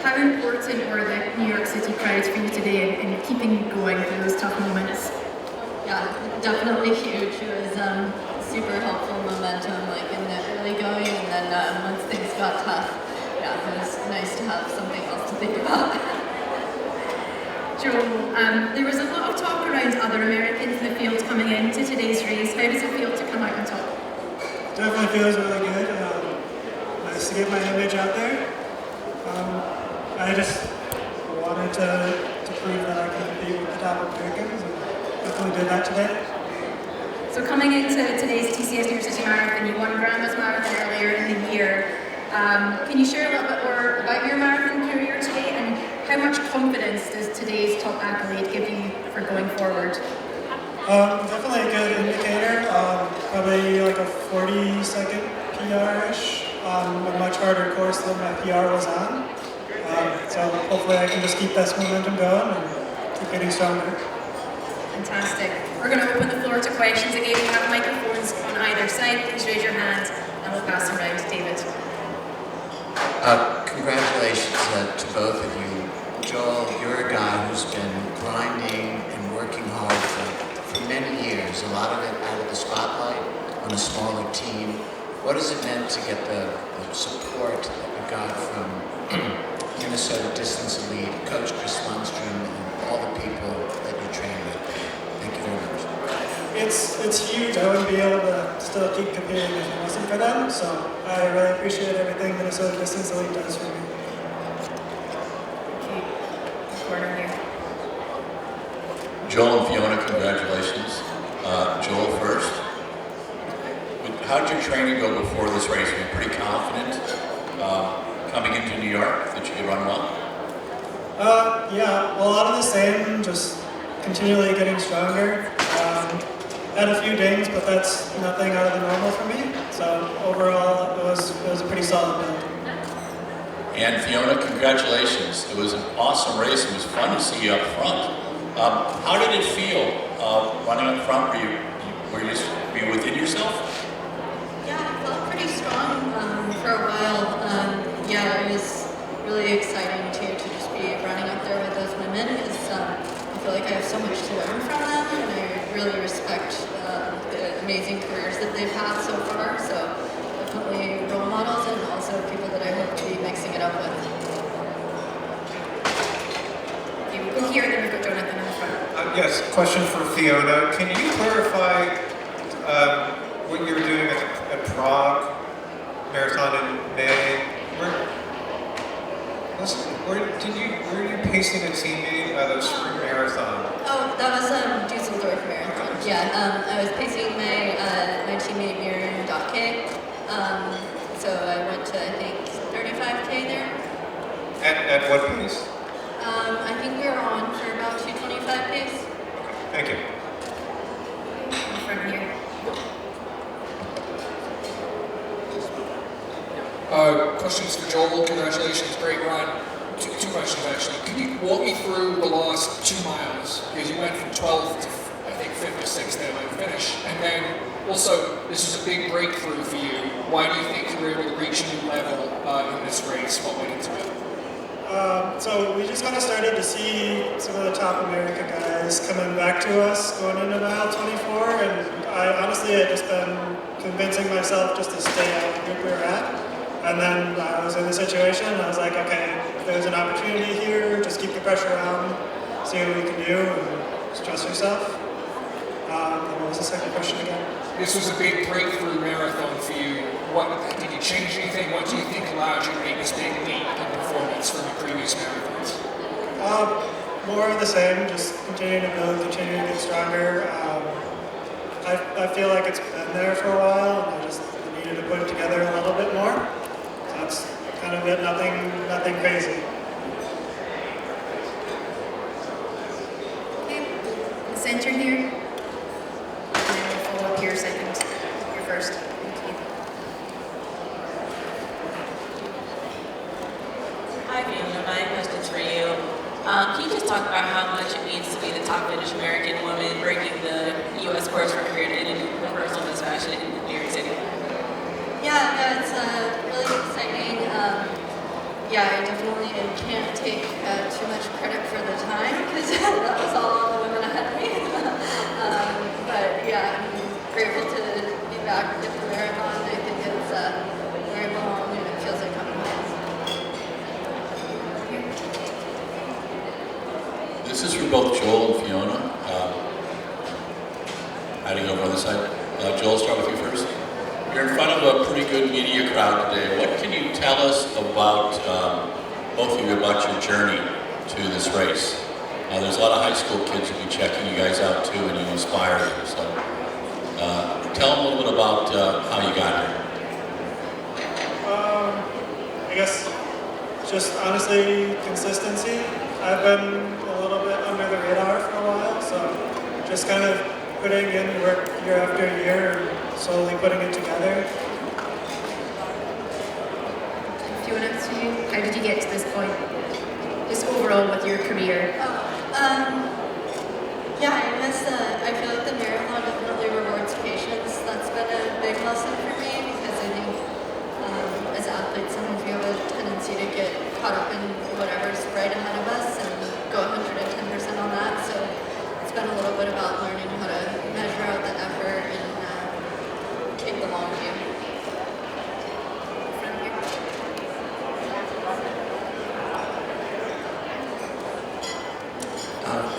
how important were the New York City crowds for you today in keeping you going through those tough moments? Yeah, definitely huge. It was super helpful momentum, like in the early going, and then once things got tough, yeah, it was nice to have something else to think about. Joel, there was a lot of talk around other Americans in the field coming into today's race. How does it feel to come out on top? Definitely feels really good. Nice to get my image out there. I just wanted to prove that I can compete with the top Americans, and definitely did that today. So coming into today's TCS New York City Marathon, you won Grandma's Marathon earlier in the year. Can you share a little bit more about your marathon career today, and how much confidence does today's top athlete give you for going forward? Definitely a good indicator. Probably like a 40-second PR-ish on a much harder course than my PR was on. So hopefully I can just keep this momentum going and keep getting stronger. Fantastic. We're going to open the floor to questions. Again, we have microphones on either side. Please raise your hand and we'll pass them around to David. Congratulations to both of you. Joel, you're a guy who's been grinding and working hard for many years, a lot of it out of the spotlight on a smaller team. What has it meant to get the support that you got from Minnesota Distance Elite, Coach Chris Lundstrom, and all the people that you train with? Thank you very much. It's huge. I wouldn't be able to still keep competing if it wasn't for them, so I really appreciate everything Minnesota Distance Elite does for me. Corner here. Joel and Fiona, congratulations. Joel first. How did your training go before this race? Were you pretty confident coming into New York that you could run well? Yeah, well, a lot of the same, just continually getting stronger. Had a few dings, but that's nothing out of the normal for me. So overall, it was a pretty solid build. And Fiona, congratulations. It was an awesome race. It was fun to see you up front. How did it feel running up front? Were you within yourself? Yeah, I felt pretty strong for a while. Yeah, it was really exciting to just be running up there with those women, because I feel like I have so much to learn from them, and I really respect the amazing careers that they've had so far. So definitely role models, and also people that I hope to be mixing it up with. Okay, we'll go here and then we've got Jonathan in the front. Yes, question for Fiona. Can you clarify what you were doing at Prague Marathon in May? Where were you pacing a teammate at a spring marathon? Oh, that was Dusseldorf Marathon. Yeah, I was pacing my teammate Miriam Dake. So I went to, I think, 35K there. At what pace? I think we were on for about 225 pace. Thank you. In the front here. Questions for Joel. Congratulations, great run. Two questions actually. Can you walk me through the last 2 miles? Because you went from 12th to, I think, 5th or 6th there by the finish. And then also, this was a big breakthrough for you. Why do you think you were able to reach a new level in this race? What went into it? So we just kind of started to see some of the top America guys coming back to us going into mile 24, and I honestly had just been convincing myself just to stay out where we were at. And then I was in the situation, and I was like, okay, if there's an opportunity here, just keep the pressure on, see what we can do, and just trust yourself. And what was the second question again? This was a big breakthrough marathon for you. What did you change anything? What do you think allowed you to make this big leap in performance from your previous marathons? More of the same, just continuing to build, continuing to get stronger. I feel like it's been there for a while, and I just needed to put it together a little bit more. So that's kind of it, nothing crazy. Okay, in the center here. And then we'll follow up here second. You're first. Thank you. Hi, Fiona. My question's for you. Can you just talk about how much it means to be the top Finnish American woman breaking the U.S. course record in a universal best fashion in New York City? Yeah, it's really exciting. yeah, I definitely can't take too much credit for the time because that was all the women ahead of me. But yeah, I'm grateful to be back at the marathon. I think it's where I belong and it feels like I'm home. This is for both Joel and Fiona. Hiding over on the side. Joel, start with you first. You're in front of a pretty good media crowd today. What can you tell us about, both of you, about your journey to this race? There's a lot of high school kids who'll be checking you guys out too, and you inspire them. So tell them a little bit about how you got here. I guess just honestly consistency. I've been a little bit under the radar for a while, so just kind of putting in work year after year and slowly putting it together. Fiona, to you, how did you get to this point? Just overall with your career. Yeah, I guess I feel like the marathon definitely rewards patience. That's been a big lesson for me because I think as athletes, sometimes we have a tendency to get caught up in whatever's right ahead of us and go 110% on that. So it's been a little bit about learning how to measure out the effort and take the long view.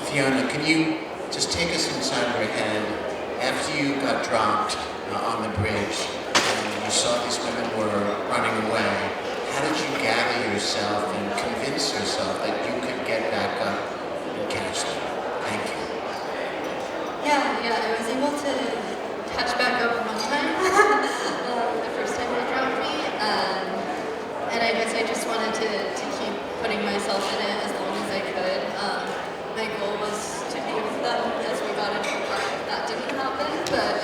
Fiona, can you just take us inside your head after you got dropped on the bridge and you saw these women were running away? How did you gather yourself and convince yourself that you could get back up and catch them? Thank you. Yeah, I was able to catch back up one time, the first time they dropped me, and I guess I just wanted to keep putting myself in it as long as I could. My goal was to be with them as we got into the park. That didn't happen, but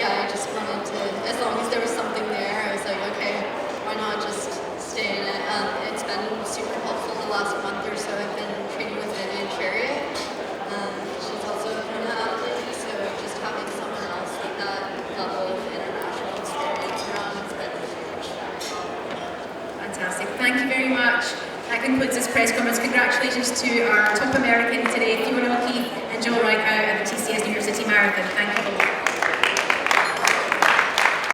yeah, I just wanted to, as long as there was something there, I was like, okay, why not just stay in it? It's been super helpful the last month or so. I've been training with Vivian Chariot. She's also a Fiona athlete, so just having someone else with that level of international experience around has been huge. Fantastic. Thank you very much. That concludes this press conference. Congratulations to our top American today, Fiona and Joel Reichow at the TCS New York City Marathon. Thank you both.